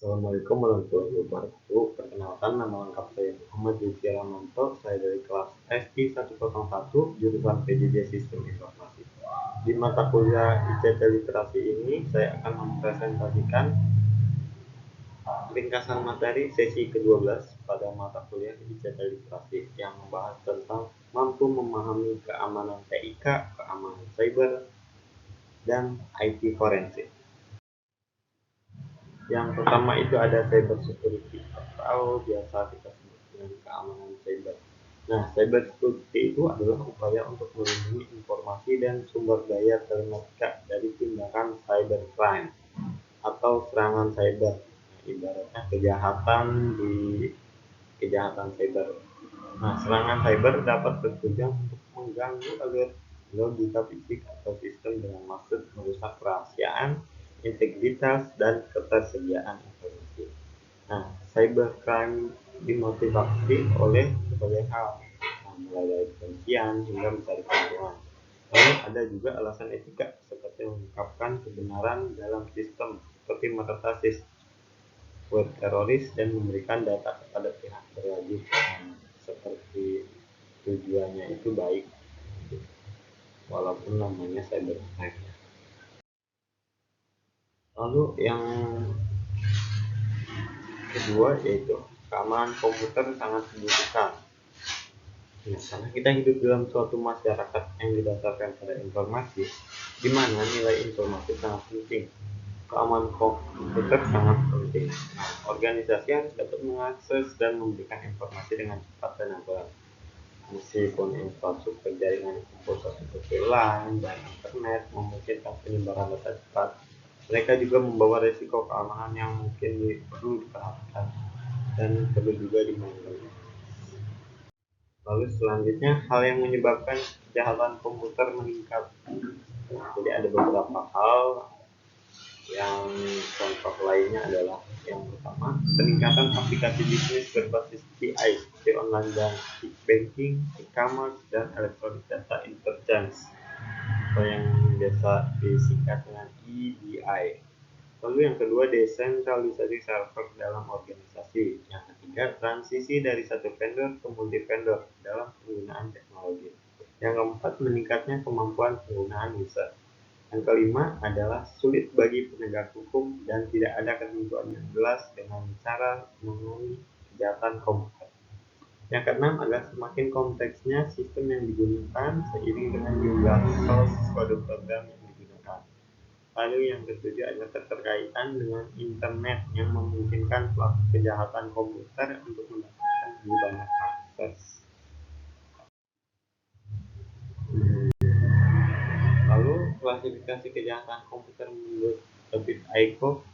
Assalamualaikum warahmatullahi wabarakatuh. Perkenalkan, nama lengkap saya Muhammad Rizky Ramanto. Saya dari kelas SI 101 jurusan PJJ Sistem Informasi. Di mata kuliah ICT Literasi ini, saya akan mempresentasikan ringkasan materi sesi ke-12 pada mata kuliah ICT Literasi yang membahas tentang mampu memahami keamanan TIK, keamanan cyber, dan IT forensik. Yang pertama itu ada cyber security atau biasa kita sebut dengan keamanan cyber. Nah, cyber security itu adalah upaya untuk melindungi informasi dan sumber daya telematika dari tindakan cybercrime atau serangan cyber. Nah, ibaratnya kejahatan cyber. Nah, serangan cyber dapat bertujuan untuk mengganggu agar logika fisik atau sistem dengan maksud merusak kerahasiaan, integritas, dan ketersediaan informasi. Nah, cybercrime dimotivasi oleh berbagai hal, mulai dari kebencian hingga mencari keuntungan. Lalu ada juga alasan etika, seperti mengungkapkan kebenaran dalam sistem, seperti meretas web teroris dan memberikan data kepada pihak berwajib. Seperti tujuannya itu baik, walaupun namanya cybercrime. Lalu yang kedua yaitu keamanan komputer sangat dibutuhkan. Nah, karena kita hidup dalam suatu masyarakat yang didasarkan pada informasi, di mana nilai informasi sangat penting. Keamanan komputer sangat penting. Nah, organisasi harus dapat mengakses dan memberikan informasi dengan cepat dan akurat. Meskipun infrastruktur jaringan pulsa seperti LAN dan internet memungkinkan penyebaran data cepat, mereka juga membawa risiko keamanan yang mungkin perlu diperhatikan dan perlu juga dimanfaatkan. Lalu selanjutnya, hal yang menyebabkan kejahatan komputer meningkat. Jadi ada beberapa hal. Yang contoh lainnya adalah yang pertama, peningkatan aplikasi bisnis berbasis AI seperti online banking, e-commerce, dan electronic data interchange, atau yang biasa disingkat dengan EDI. Lalu yang kedua, desentralisasi server dalam organisasi. Yang ketiga, transisi dari satu vendor ke multi vendor dalam penggunaan teknologi. Yang keempat, meningkatnya kemampuan penggunaan user. Yang kelima adalah sulit bagi penegak hukum dan tidak ada ketentuan yang jelas dengan cara menangani kejahatan komputer. Yang keenam adalah semakin kompleksnya sistem yang digunakan seiring dengan jumlah kode program yang digunakan. Lalu yang ketujuh adalah keterkaitan dengan internet yang memungkinkan pelaku kejahatan komputer untuk mendapatkan lebih banyak akses. Lalu klasifikasi kejahatan komputer menurut David Aiko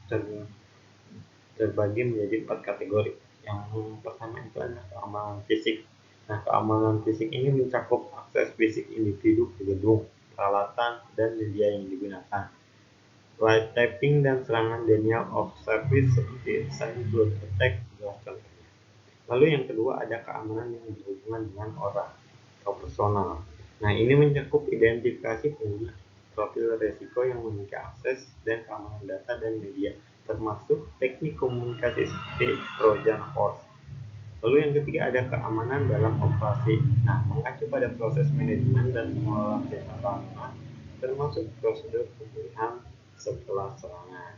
terbagi menjadi 4 kategori. Yang pertama itu adalah keamanan fisik. Nah, keamanan fisik ini mencakup akses fisik individu ke gedung, peralatan, dan media yang digunakan. Light typing dan serangan denial of service seperti cyber attack adalah contohnya. Lalu yang kedua ada keamanan yang berhubungan dengan orang atau personal. Nah, ini mencakup identifikasi pengguna, profil risiko yang memiliki akses, dan keamanan data dan media, termasuk teknik komunikasi seperti Trojan horse. Lalu yang ketiga ada keamanan dalam operasi. Nah, mengacu pada proses manajemen dan pengelolaan data keamanan, termasuk prosedur pemulihan setelah serangan.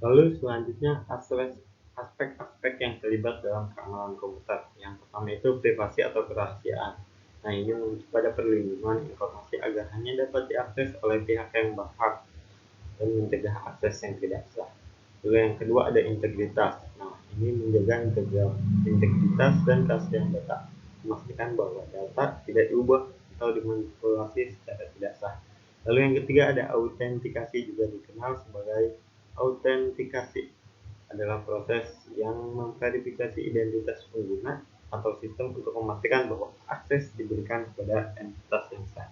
Lalu selanjutnya aspek-aspek yang terlibat dalam keamanan komputer. Yang pertama itu privasi atau kerahasiaan. Nah, ini mengacu pada perlindungan informasi agar hanya dapat diakses oleh pihak yang berhak dan mencegah akses yang tidak sah. Lalu yang kedua ada integritas. Nah, ini menjaga integritas dan keaslian data, memastikan bahwa data tidak diubah atau dimanipulasi secara tidak sah. Lalu yang ketiga ada autentikasi, juga dikenal sebagai autentikasi adalah proses yang memverifikasi identitas pengguna atau sistem untuk memastikan bahwa akses diberikan kepada entitas yang sah.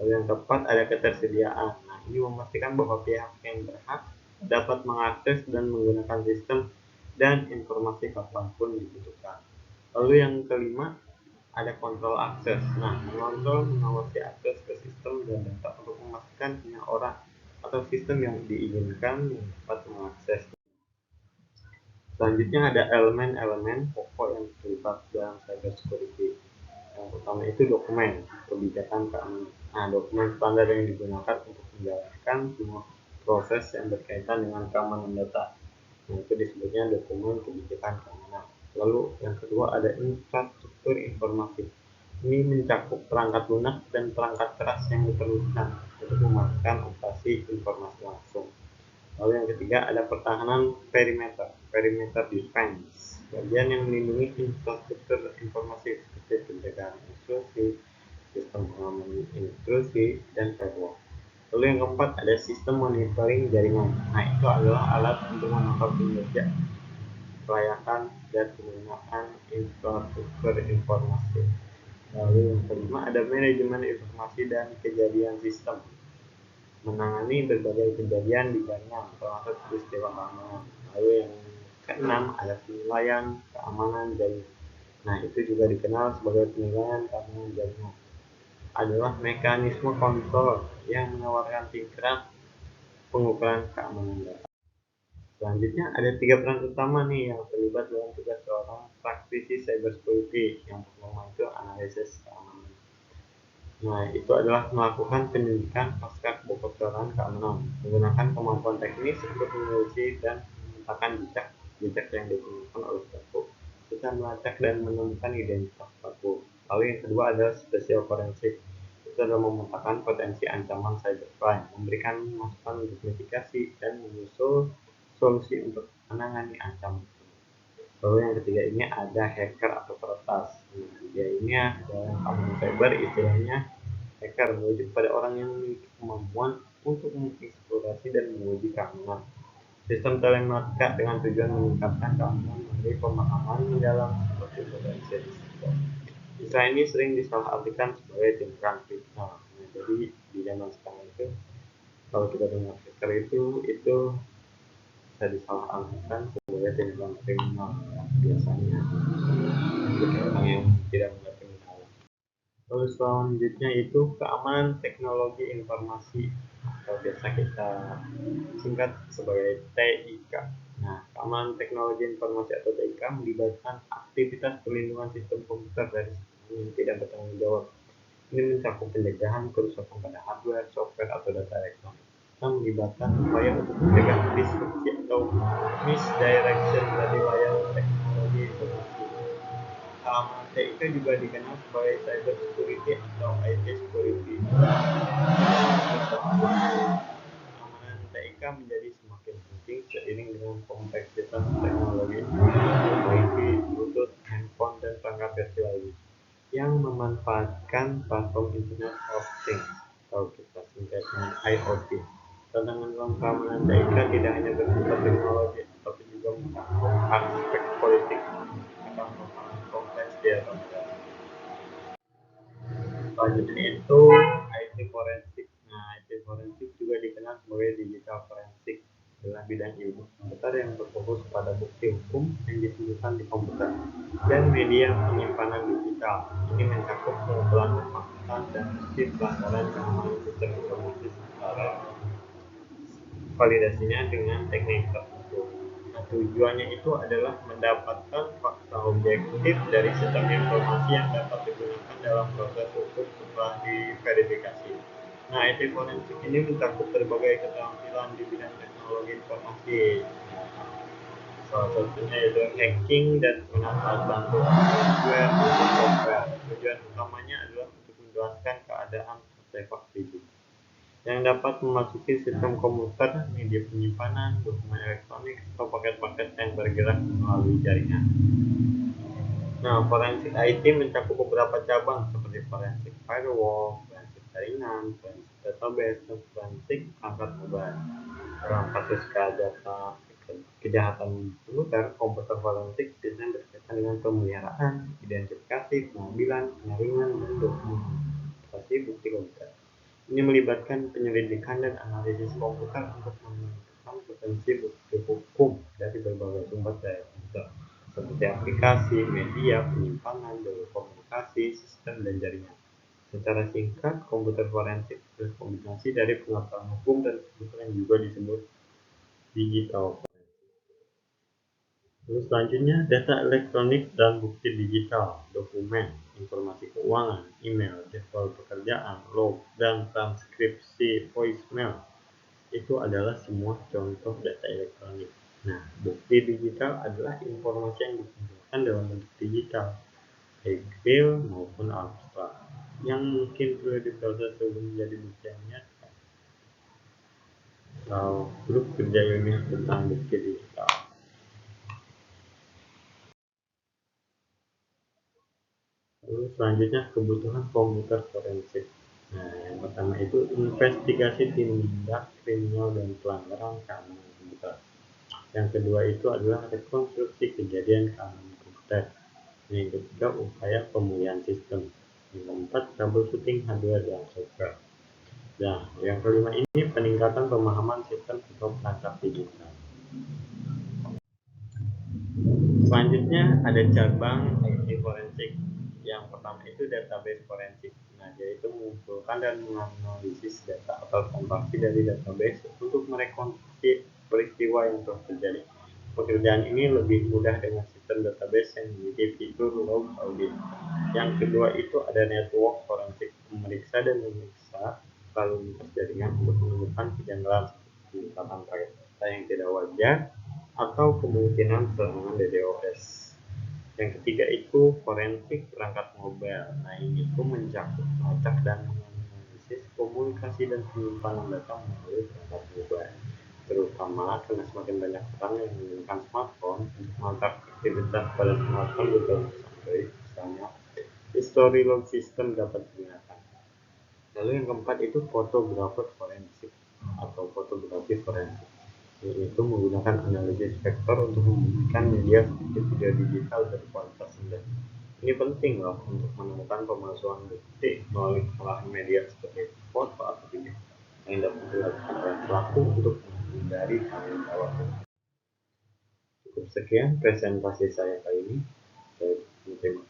Lalu yang keempat ada ketersediaan. Nah, ini memastikan bahwa pihak yang berhak dapat mengakses dan menggunakan sistem dan informasi kapanpun dibutuhkan. Lalu yang kelima ada kontrol akses. Nah, mengontrol mengawasi akses ke sistem dan data untuk memastikan hanya orang atau sistem yang diinginkan yang dapat mengakses. Selanjutnya ada elemen-elemen pokok yang terlibat dalam cyber security. Yang pertama itu dokumen, kebijakan keamanan. Nah, dokumen standar yang digunakan untuk menjalankan semua proses yang berkaitan dengan keamanan data. Nah, itu disebutnya dokumen kebijakan keamanan. Lalu yang kedua ada infrastruktur informasi. Ini mencakup perangkat lunak dan perangkat keras yang diperlukan untuk memastikan operasi informasi langsung. Lalu yang ketiga ada pertahanan perimeter, perimeter defense, bagian yang melindungi infrastruktur informasi seperti penjagaan intrusi, sistem pengamanan intrusi, dan firewall. Lalu yang keempat ada sistem monitoring jaringan. Nah, itu adalah alat untuk memantau kinerja, kelayakan, dan penggunaan infrastruktur informasi. Lalu yang kelima ada manajemen informasi dan kejadian sistem, menangani berbagai kejadian di jaringan termasuk peristiwa keamanan. Lalu yang keenam ada penilaian keamanan jaringan. Nah, itu juga dikenal sebagai penilaian keamanan jaringan. Adalah mekanisme kontrol yang menawarkan tingkat pengukuran keamanan data. Selanjutnya ada tiga peran utama nih yang terlibat dalam tugas seorang praktisi cybersecurity. Yang pertama itu analisis keamanan. Nah, itu adalah melakukan penyelidikan pasca kebocoran keamanan menggunakan kemampuan teknis untuk menelusuri dan memetakan jejak yang ditemukan oleh pelaku. Kita melacak dan menemukan identitas pelaku. Lalu yang kedua adalah spesial forensik. Itu adalah memetakan potensi ancaman cybercrime, memberikan masukan untuk mitigasi dan menyusul solusi untuk menangani ancaman. Lalu yang ketiga ini ada hacker atau peretas. Dia ini dalam keamanan cyber istilahnya hacker merujuk pada orang yang memiliki kemampuan untuk mengeksplorasi dan menguji keamanan sistem telematika dengan tujuan meningkatkan keamanan melalui pemahaman mendalam seperti potensi risiko. Istilah ini sering disalahartikan sebagai tindakan kriminal. Nah, jadi di zaman sekarang itu kalau kita dengar hacker itu bisa disalahartikan sebagai tindakan kriminal biasanya untuk orang yang tidak mengerti mendalam. Lalu selanjutnya itu keamanan teknologi informasi atau biasa kita singkat sebagai TIK. Nah, keamanan teknologi informasi atau TIK melibatkan aktivitas perlindungan sistem komputer dari sistem yang tidak bertanggung jawab. Ini mencakup pencegahan kerusakan pada hardware, software, atau data elektronik. Kita melibatkan upaya untuk mencegah disrupsi atau misdirection dari layar teknologi informasi. TIK juga dikenal sebagai cyber security atau IT security. Keamanan TIK menjadi semakin penting seiring dengan kompleksitas teknologi seperti Bluetooth, handphone, dan perangkat virtual lainnya yang memanfaatkan platform Internet of Things atau kita singkat dengan IoT. Tantangan dalam keamanan TIK tidak hanya bersifat teknologi, tapi juga mencakup aspek politik atau persoalan kompleks di atas. Selanjutnya itu IT forensik. Nah, IT forensik juga dikenal sebagai digital forensik adalah bidang ilmu komputer yang berfokus pada bukti hukum yang ditemukan di komputer dan media penyimpanan digital. Ini mencakup pengumpulan fakta dan bukti pelanggaran keamanan sistem informasi secara validasinya dengan teknik tertentu. Nah, tujuannya itu adalah mendapatkan fakta objektif dari sistem informasi yang dapat digunakan dalam proses hukum setelah diverifikasi. Nah, IT forensik ini mencakup berbagai keterampilan di bidang teknologi informasi. Salah satunya yaitu hacking dan penggunaan alat bantu hardware maupun software. Tujuan utamanya adalah untuk menjelaskan keadaan artefak digital yang dapat memasuki sistem komputer, media penyimpanan, dokumen elektronik, atau paket-paket yang bergerak melalui jaringan. Nah, forensik IT mencakup beberapa cabang seperti forensik firewall, forensik jaringan, forensik database, dan forensik perangkat mobile. Dalam kasus kejahatan komputer forensik biasanya berkaitan dengan pemeliharaan, identifikasi, pengambilan, penyaringan, dan dokumentasi bukti komputer. Ini melibatkan penyelidikan dan analisis komputer untuk menemukan potensi bukti hukum dari berbagai sumber daya komputer, seperti aplikasi, media, penyimpanan, jalur komunikasi, sistem, dan jaringan. Secara singkat, komputer forensik adalah kombinasi dari pengetahuan hukum dan komputer yang juga disebut digital. Lalu selanjutnya data elektronik dan bukti digital, dokumen, informasi keuangan, email, jadwal pekerjaan, log, dan transkripsi voicemail. Itu adalah semua contoh data elektronik. Nah, bukti digital adalah informasi yang dikumpulkan dalam bentuk digital, baik real maupun abstrak, yang mungkin perlu diproses sebelum menjadi bukti yang nyata. Atau grup kerja ilmiah tentang bukti digital. Lalu selanjutnya kebutuhan komputer forensik. Nah, yang pertama itu investigasi tindak kriminal dan pelanggaran keamanan komputer. Yang kedua itu adalah rekonstruksi kejadian keamanan komputer. Yang ketiga upaya pemulihan sistem. Yang keempat troubleshooting hardware dan software. Nah, yang kelima ini peningkatan pemahaman sistem atau perangkat digital. Selanjutnya ada cabang IT forensik. Yang pertama itu database forensik. Nah, yaitu mengumpulkan dan menganalisis data atau transaksi dari database untuk merekonstruksi peristiwa yang telah terjadi. Pekerjaan ini lebih mudah dengan sistem database yang memiliki fitur log audit. Yang kedua itu ada network forensik, memeriksa dan memeriksa lalu lintas jaringan untuk menemukan kejanggalan seperti peningkatan paket data yang tidak wajar atau kemungkinan serangan DDoS. Yang ketiga itu forensik perangkat mobile. Nah, ini itu mencakup melacak dan menganalisis komunikasi dan penyimpanan data melalui perangkat mobile, terutama karena semakin banyak orang yang menggunakan smartphone untuk mengatur aktivitas pada smartphone berbasis Android, misalnya history log system dapat digunakan. Lalu yang keempat itu fotografer forensik atau fotografi forensik, yaitu menggunakan analisis vektor untuk membuktikan media seperti video digital berkualitas rendah. Ini penting loh untuk menemukan pemalsuan bukti melalui kesalahan media seperti foto atau video yang dapat dilakukan oleh pelaku untuk menghindari tanggung jawab. Cukup sekian presentasi saya kali ini. Saya terima